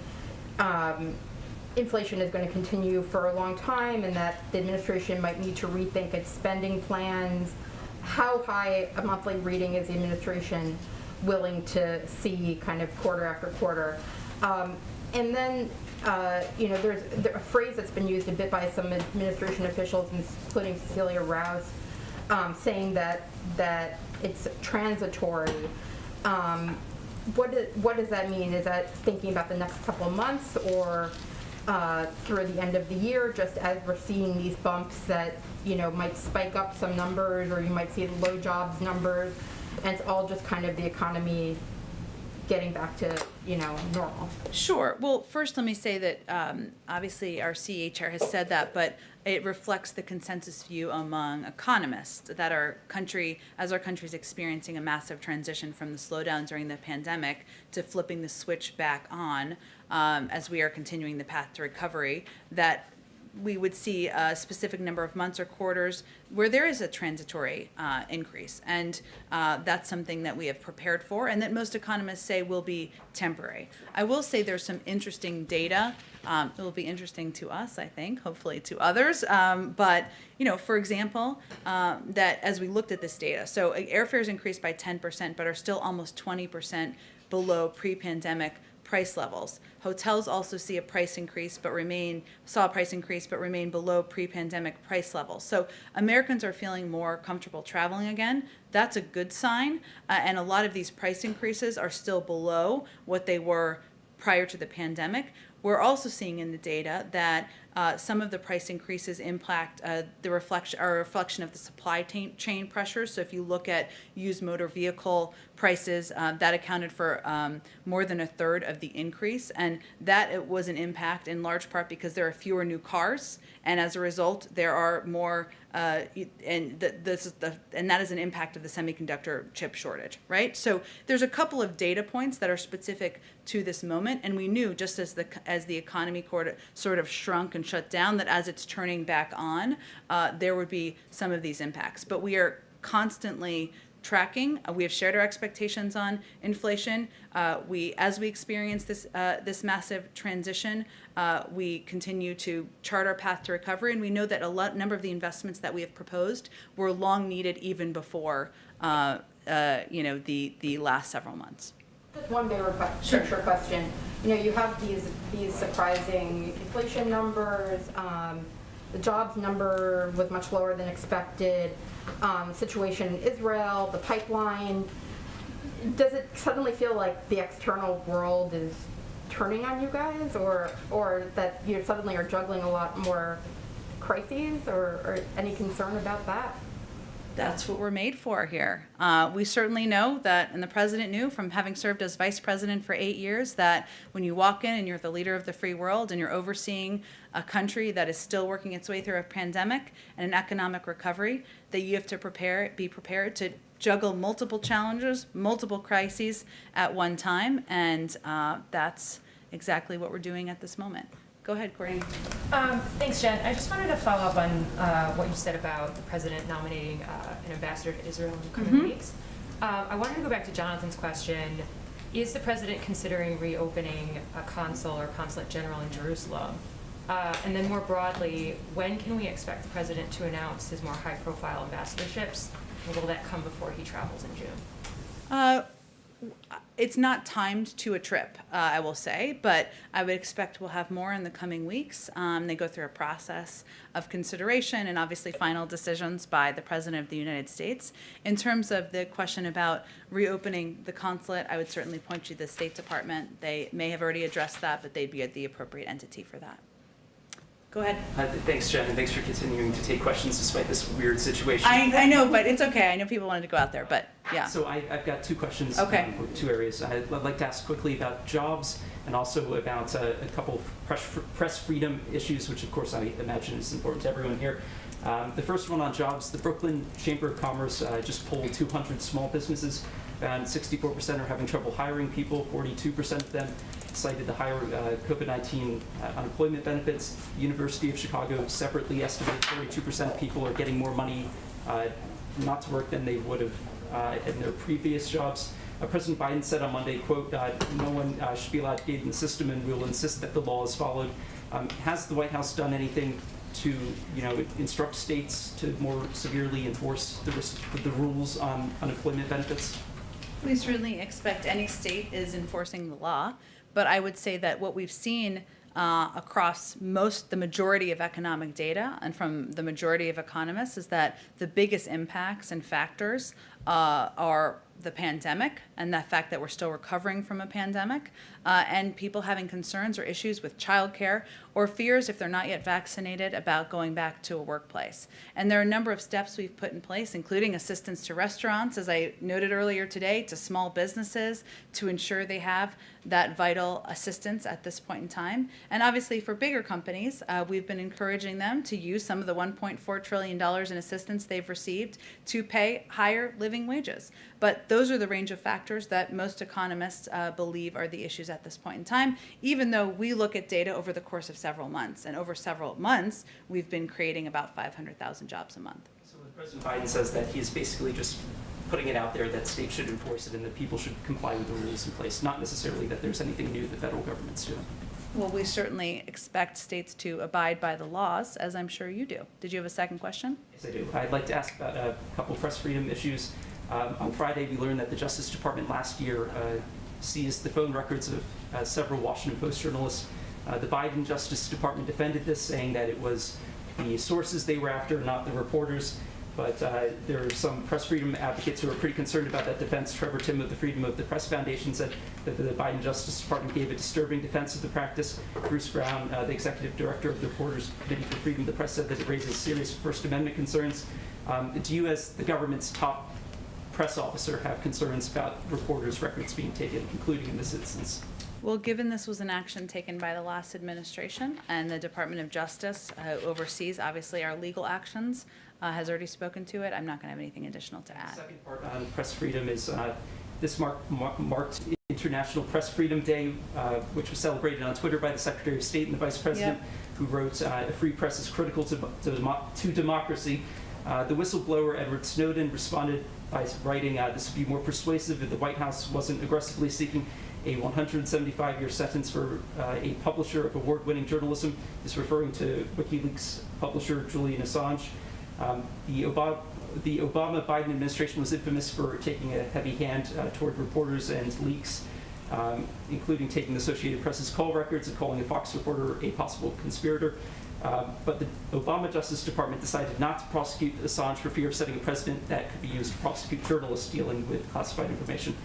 inflation is going to continue for a long time and that the administration might need to rethink its spending plans? How high a monthly reading is the administration willing to see kind of quarter after quarter? And then, there's a phrase that's been used a bit by some administration officials, including Cecilia Rouse, saying that it's transitory. What does that mean? Is that thinking about the next couple of months or through the end of the year, just as we're seeing these bumps that, might spike up some numbers, or you might see low jobs numbers, and it's all just kind of the economy getting back to, normal? Sure. Well, first let me say that obviously our CE chair has said that, but it reflects the consensus view among economists that our country is experiencing a massive transition from the slowdown during the pandemic to flipping the switch back on as we are continuing the path to recovery, that we would see a specific number of months or quarters where there is a transitory increase. And that's something that we have prepared for and that most economists say will be temporary. I will say there's some interesting data. It will be interesting to us, I think, hopefully to others. But, for example, that as we looked at this data, so airfares increased by 10%, but are still almost 20% below pre-pandemic price levels. Hotels also saw a price increase, but remain below pre-pandemic price levels. So Americans are feeling more comfortable traveling again. That's a good sign. And a lot of these price increases are still below what they were prior to the pandemic. We're also seeing in the data that some of the price increases impact a reflection of the supply chain pressures. So if you look at used motor vehicle prices, that accounted for more than a third of the increase, and that it was an impact in large part because there are fewer new cars, and as a result, there are more. And that is an impact of the semiconductor chip shortage, right? So there's a couple of data points that are specific to this moment, and we knew just as the economy sort of shrunk and shut down, that as it's turning back on, there would be some of these impacts. But we are constantly tracking. We have shared our expectations on inflation. As we experience this massive transition, we continue to chart our path to recovery, and we know that number of the investments that we have proposed were long needed even before the last several months. Just one bigger picture question. You have these surprising inflation numbers. The jobs number was much lower than expected. Situation in Israel, the pipeline. Does it suddenly feel like the external world is turning on you guys, or that you suddenly are juggling a lot more crises, or any concern about that? That's what we're made for here. We certainly know that, and the president knew from having served as vice president for 8 years, that when you walk in and you're the leader of the free world and you're overseeing a country that is still working its way through a pandemic and an economic recovery, that you have to be prepared to juggle multiple challenges, multiple crises at one time, and that's exactly what we're doing at this moment. Go ahead, Courtney. Thanks, Jen. I just wanted to follow up on what you said about the president nominating an ambassador to Israel in the coming weeks. I wanted to go back to Jonathan's question. Is the president considering reopening a consul or consulate general in Jerusalem? And then more broadly, when can we expect the president to announce his more high-profile ambassadorships? And will that come before he travels in June? It's not timed to a trip, I will say, but I would expect we'll have more in the coming weeks. They go through a process of consideration and obviously final decisions by the President of the United States. In terms of the question about reopening the consulate, I would certainly point you to the State Department. They may have already addressed that, but they'd be the appropriate entity for that. Go ahead. Thanks, Jen, and thanks for continuing to take questions despite this weird situation. I know, but it's okay. I know people wanted to go out there, but yeah. So I've got two questions, Okay. Two areas. I'd like to ask quickly about jobs and also about a couple of press freedom issues, which of course I imagine is important to everyone here. The first one on jobs, the Brooklyn Chamber of Commerce just polled 200 small businesses, and 64% are having trouble hiring people, 42% of them cited the higher COVID-19 unemployment benefits. The University of Chicago separately estimated 42% of people are getting more money not to work than they would have in their previous jobs. President Biden said on Monday, quote, no one should be allowed to game the system, and we will insist that the law is followed. Has the White House done anything to instruct states to more severely enforce the rules on unemployment benefits? We certainly expect any state is enforcing the law, but I would say that what we've seen across the majority of economic data and from the majority of economists is that the biggest impacts and factors are the pandemic and the fact that we're still recovering from a pandemic, and people having concerns or issues with childcare or fears, if they're not yet vaccinated, about going back to a workplace. And there are a number of steps we've put in place, including assistance to restaurants, as I noted earlier today, to small businesses to ensure they have that vital assistance at this point in time. And obviously for bigger companies, we've been encouraging them to use some of the $1.4 trillion in assistance they've received to pay higher living living wages. But those are the range of factors that most economists believe are the issues at this point in time, even though we look at data over the course of several months. And over several months, we've been creating about 500,000 jobs a month. So when President Biden says that, he's basically just putting it out there that states should enforce it and that people should comply with the rules in place, not necessarily that there's anything new the federal government's doing. Well, we certainly expect states to abide by the laws, as I'm sure you do. Did you have a second question? Yes, I do. I'd like to ask about a couple of press freedom issues. On Friday, we learned that the Justice Department last year seized the phone records of several Washington Post journalists. The Biden Justice Department defended this, saying that it was the sources they were after, not the reporters. But there are some press freedom advocates who are pretty concerned about that defense. Trevor Timm of the Freedom of the Press Foundation said that the Biden Justice Department gave a disturbing defense of the practice. Bruce Brown, the executive director of the Reporters Committee for Freedom of the Press, said that it raises serious First Amendment concerns. Do you, as the government's top press officer, have concerns about reporters' records being taken, including in this instance? Well, given this was an action taken by the last administration and the Department of Justice oversees, obviously, our legal actions, has already spoken to it, I'm not going to have anything additional to add. The second part on press freedom is this marked International Press Freedom Day, which was celebrated on Twitter by the Secretary of State and the Vice President, who wrote, "A free press is critical to democracy." The whistleblower Edward Snowden responded by writing, "This would be more persuasive if the White House wasn't aggressively seeking a 175-year sentence for a publisher of award-winning journalism." This referring to WikiLeaks publisher Julian Assange. The Obama-Biden administration was infamous for taking a heavy hand toward reporters and leaks, including taking the Associated Press's call records and calling a Fox reporter a possible conspirator. But the Obama Justice Department decided not to prosecute Assange for fear of setting a precedent that could be used to prosecute journalists dealing with classified information.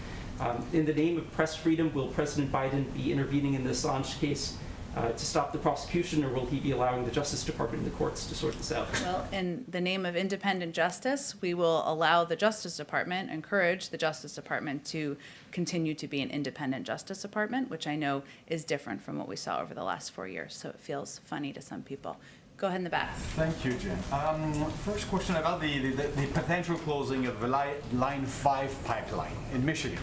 In the name of press freedom, will President Biden be intervening in the Assange case to stop the prosecution, or will he be allowing the Justice Department and the courts to sort this out? Well, in the name of independent justice, we will allow the Justice Department, encourage the Justice Department to continue to be an independent Justice Department, which I know is different from what we saw over the last 4 years, so it feels funny to some people. Go ahead in the back. Thank you, Jen. First question about the potential closing of the Line 5 pipeline in Michigan.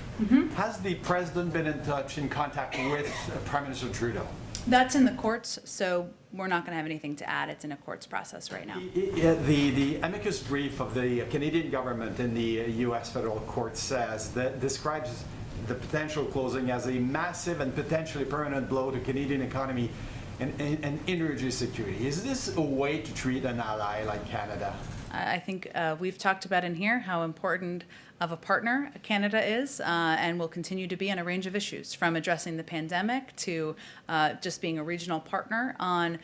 Has the president been in touch, in contact with Prime Minister Trudeau? That's in the courts, so we're not going to have anything to add. It's in a courts process right now. The amicus brief of the Canadian government in the U.S. federal court says that describes the potential closing as a massive and potentially permanent blow to Canadian economy and energy security. Is this a way to treat an ally like Canada? I think we've talked about in here how important of a partner Canada is and will continue to be on a range of issues, from addressing the pandemic to just being a regional partner on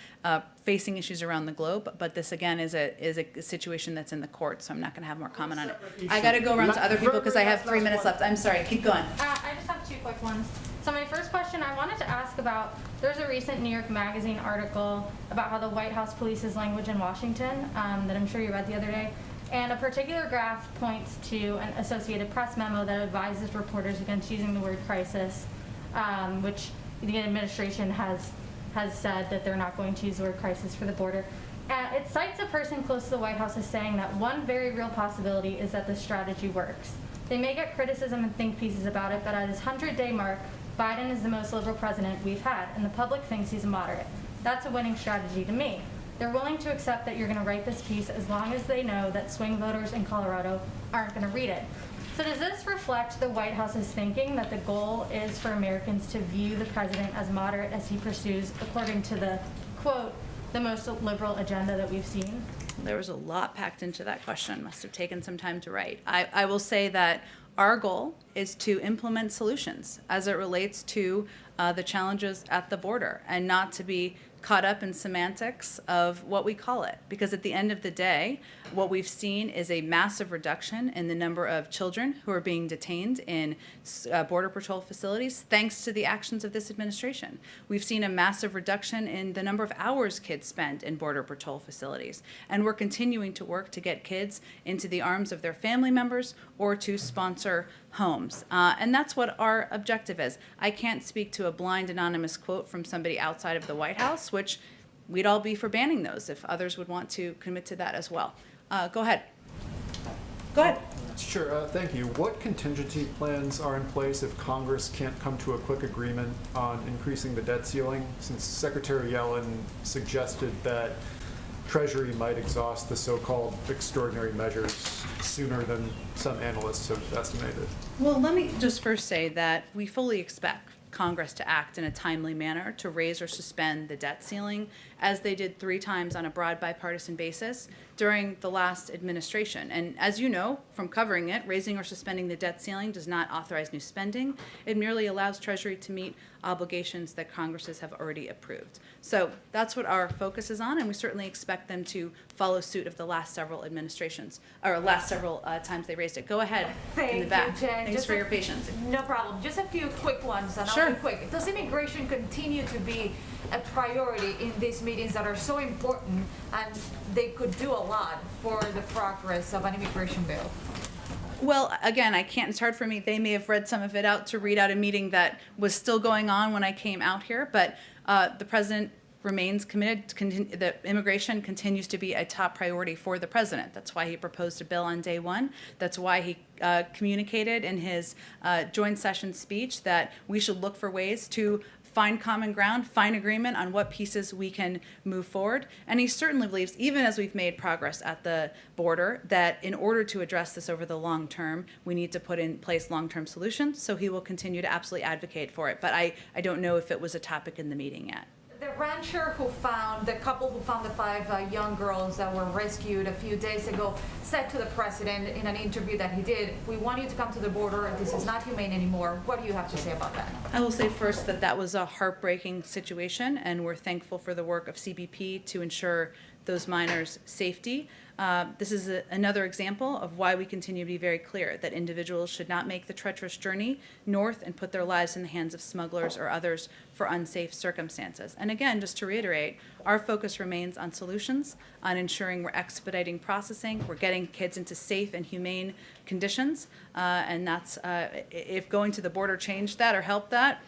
facing issues around the globe. But this, again, is a situation that's in the court, so I'm not going to have more comment on it. I got to go around to other people because I have 3 minutes left. I'm sorry. Keep going. I just have 2 quick ones. So my first question, I wanted to ask about, there's a recent New York Magazine article about how the White House polices language in Washington that I'm sure you read the other day. And a particular graph points to an Associated Press memo that advises reporters against using the word crisis, which the administration has said that they're not going to use the word crisis for the border. It cites a person close to the White House as saying that one very real possibility is that the strategy works. They may get criticism and think pieces about it, but at his 100-day mark, Biden is the most liberal president we've had, and the public thinks he's a moderate. That's a winning strategy to me. They're willing to accept that you're going to write this piece as long as they know that swing voters in Colorado aren't going to read it. So does this reflect the White House's thinking that the goal is for Americans to view the president as moderate as he pursues, according to the, quote, the most liberal agenda that we've seen? There was a lot packed into that question. Must have taken some time to write. I will say that our goal is to implement solutions as it relates to the challenges at the border, and not to be caught up in semantics of what we call it. Because at the end of the day, what we've seen is a massive reduction in the number of children who are being detained in Border Patrol facilities, thanks to the actions of this administration. We've seen a massive reduction in the number of hours kids spend in Border Patrol facilities. And we're continuing to work to get kids into the arms of their family members or to sponsor homes. And that's what our objective is. I can't speak to a blind anonymous quote from somebody outside of the White House, which we'd all be for banning those if others would want to commit to that as well. Go ahead. Go ahead. Sure, thank you. What contingency plans are in place if Congress can't come to a quick agreement on increasing the debt ceiling? Since Secretary Yellen suggested that Treasury might exhaust the so-called extraordinary measures sooner than some analysts have estimated. Well, let me just first say that we fully expect Congress to act in a timely manner to raise or suspend the debt ceiling, as they did 3 times on a broad bipartisan basis during the last administration. And as you know from covering it, raising or suspending the debt ceiling does not authorize new spending. It merely allows Treasury to meet obligations that Congresses have already approved. So that's what our focus is on, and we certainly expect them to follow suit of the last several administrations, or last several times they raised it. Go ahead, in the back. Jen. Thanks Just for your patience. No problem. Just a few quick ones, and Sure. I'll be quick. Does immigration continue to be a priority in these meetings that are so important, and they could do a lot for the progress of an immigration bill? Well, again, it's hard for me. They may have read some of it out to read out a meeting that was still going on when I came out here, but the president remains committed to that immigration continues to be a top priority for the president. That's why he proposed a bill on day one. That's why he communicated in his joint session speech that we should look for ways to find common ground, find agreement on what pieces we can move forward. And he certainly believes, even as we've made progress at the border, that in order to address this over the long term, we need to put in place long-term solutions. So he will continue to absolutely advocate for it. But I don't know if it was a topic in the meeting yet. The rancher the couple who found the 5 young girls that were rescued a few days ago, said to the president in an interview that he did, "We want you to come to the border. This is not humane anymore." What do you have to say about that? I will say first that that was a heartbreaking situation, and we're thankful for the work of CBP to ensure those minors' safety. This is another example of why we continue to be very clear that individuals should not make the treacherous journey north and put their lives in the hands of smugglers or others for unsafe circumstances. And again, just to reiterate, our focus remains on solutions, on ensuring we're expediting processing, we're getting kids into safe and humane conditions, and that's, if going to the border changed that or helped that,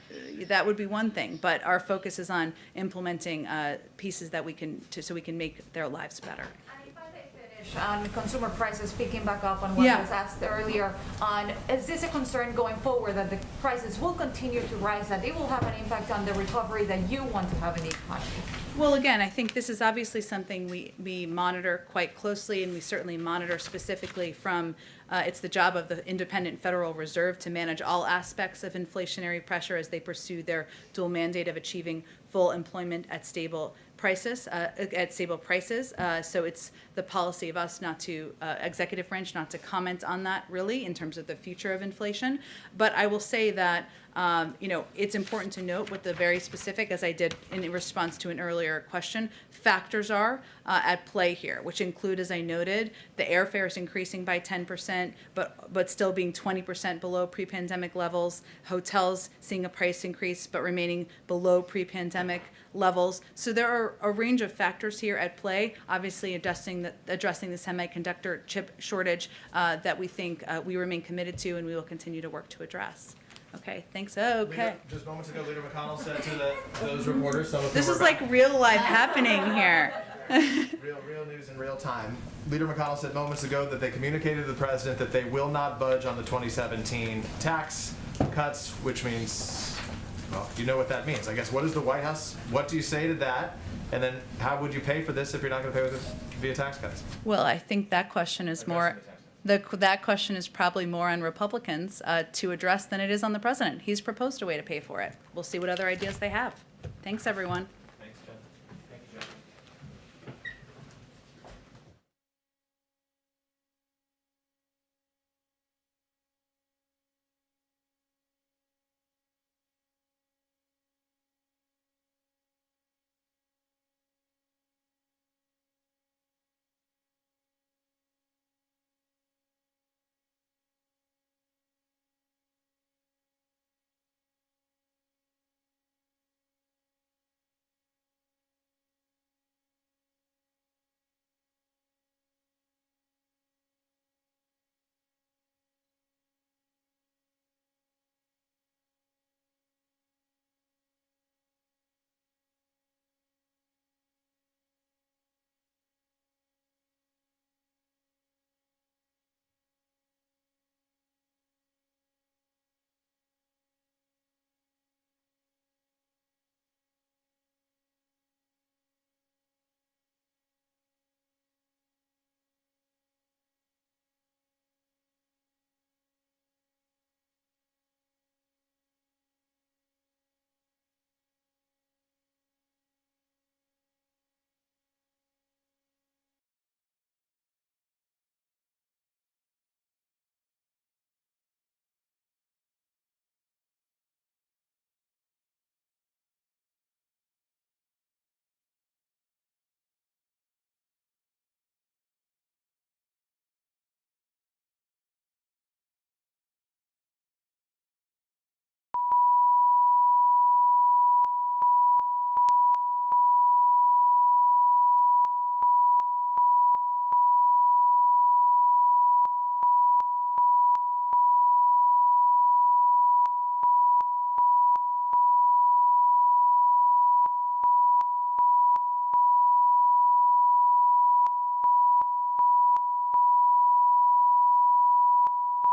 that would be one thing. But our focus is on implementing pieces that we can, so we can make their lives better. On consumer prices picking back up on what was asked earlier on, is this a concern going forward that the prices will continue to rise, that it will have an impact on the recovery that you want to have in the economy? Well, again, I think this is obviously something we monitor quite closely, and we certainly monitor specifically from, it's the job of the independent Federal Reserve to manage all aspects of inflationary pressure as they pursue their dual mandate of achieving full employment at stable prices. So it's the policy of us not to, executive branch, not to comment on that really in terms of the future of inflation. But I will say that, it's important to note what the very specific, as I did in response to an earlier question, factors are at play here, which include, as I noted, the airfare is increasing by 10%, but still being 20% below pre-pandemic levels, hotels seeing a price increase but remaining below pre-pandemic levels. So there are a range of factors here at play, obviously addressing the semiconductor chip shortage that we think we remain committed to and we will continue to work to address. Okay, thanks. Okay. Just moments ago, Leader McConnell said to those reporters, some of This whom is were like real life happening here. real news in real time. Leader McConnell said moments ago that they communicated to the president that they will not budge on the 2017 tax cuts, which means, well, you know what that means. I guess, what is the White House? What do you say to that? And then how would you pay for this if you're not going to pay with it via tax cuts? Well, I think that question is more, that question is probably more on Republicans to address than it is on the president. He's proposed a way to pay for it. We'll see what other ideas they have. Thanks, everyone.